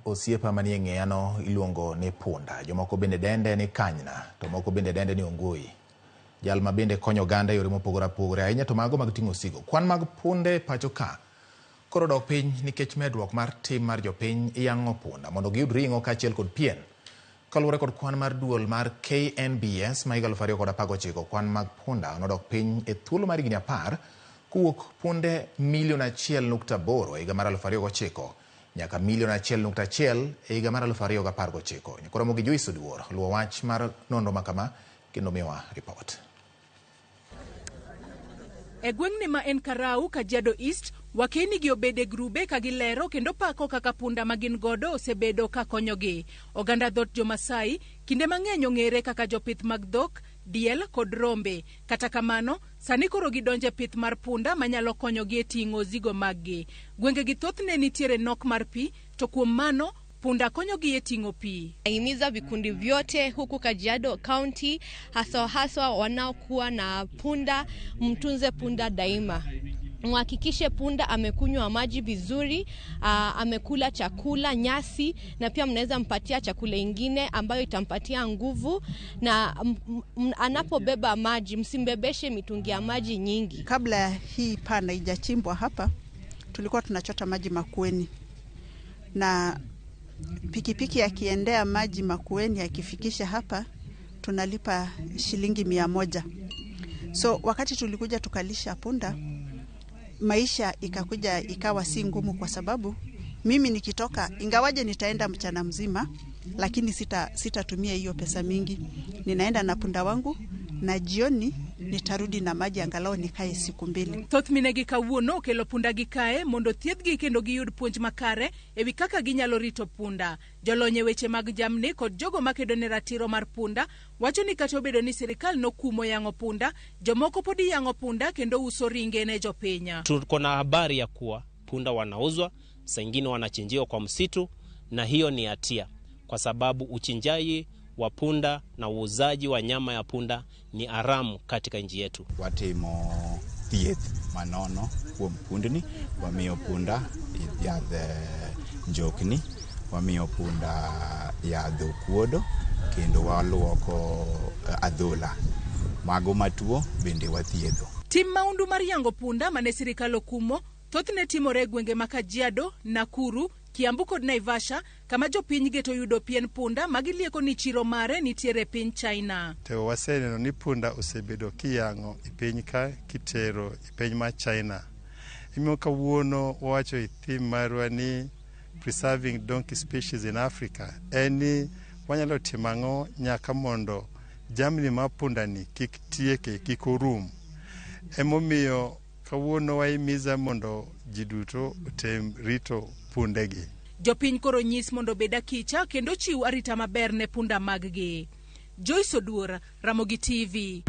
Osiepa manie ng'eyano iluongo ni punda, jomoko bende dende ni kanyna, to moko bende dende ni ongui. Jal ma bende konyo oganda yore mopogore opogore ahinya to mago mag ting'o osigo. Kwan mag punde pacho ka koro dok piny nikech medruok mar tim mar jopiny yang'o punda mondo giyud ring'o kaachiel kod pien. Kaluwore kod kwan mar duol mar KNBS ma higa 2019, kwan mag punda nodok piny e thuolo mar higni 10 kuwuok punde 1.8 e higa mar 2009 nyaka 1.1 e higa mar 2019. Nyakoromogi Joyce Oduor luwo wach mar nonro makama kendo miwa ripot. E gweng'ni ma en Karau, Kajiado East, wakeni gi obede grube ka gilero kendo pako kaka punda magin godo osebedo ka konyogi. Oganda dhot Jo-Masai kinde mang'eny ong'ere kaka jopith mag dhok, diel kod rombe. Kata kamano, sani koro gidonje pith mar punda manyalo konyogi e ting'o osigo maggi. Gwengegi thothne nitiere nok mar pi, to kuom mano punda konyogi e ting'o pi. Nahimiza vikundi vyote huku Kajiado County, haswa wanaokuwa na punda, mtunze punda daima. Mhakikishe punda amekunywa maji vizuri, amekula chakula, nyasi, na pia mnaweza mpatia chakula ingine ambayo itampatia nguvu, na anapobeba maji msimbebeshe mitungi ya maji nyingi. Kabla hii pana haijachimbwa hapa, tulikuwa tunachota maji Makueni, na pikipiki akiendea maji Makueni akifikisha hapa tunalipa shilingi 100. So wakati tulikuja tukalisha punda, maisha ikawa si ngumu, kwa sababu mimi nikitoka, ingawaje nitaenda mchana mzima, lakini sitatumia hiyo pesa mingi. Ninaenda na punda wangu na jioni nitarudi na maji angalau nikae siku 2. Thoth minegi kawuono kelo punda gikae mondo thiedhgi kendo giyud puonj makare ewi kaka ginyalo rito punda. Jolony weche mag jamni kod jogo makedo ne ratiro mar punda wacho ni kata obedo ni sirikal nokumo yang'o punda, jomoko podi yang'o punda kendo uso ringe ne jopiny. Tuko na habari ya kuwa punda wanauzwa, saa ingine wanachinjiwa kwa msitu, na hiyo ni hatia kwa sababu uchinjaji wa punda na uuzaji wa nyama ya punda ni haramu katika nchi yetu. Watimo thieth manono kuom pundni, wamiyo punda yadh njokni, wamiyo punda yadh okuodo, kendo waluoko adhola. Mago matuo bende wathiedho. Tim maundu mar yango punda mane sirikal okumo thothne timore gwenge ma Kajiado, Nakuru, Kiambu kod Naivasha, kama jopiny geto yudo pien punda magilieko ni chiro mare nitiere piny China. Tewa waseneno ni punda osebedo kiyang'o e piny ka kitero e piny ma China. Imiyo kawuono wacho e theme marwa ni preserving donkey species in Africa. Eni wanyalo timo ang'o nyaka mondo jamni ma punda ni kik tieke, kik orum. Emomiyo kawuono waimiza mondo jiduto otem rito pundegi. Jopiny koro nyis mondo beda kicha kendo chiw arita maber ne punda maggi. Joyce Oduor, Ramogi TV.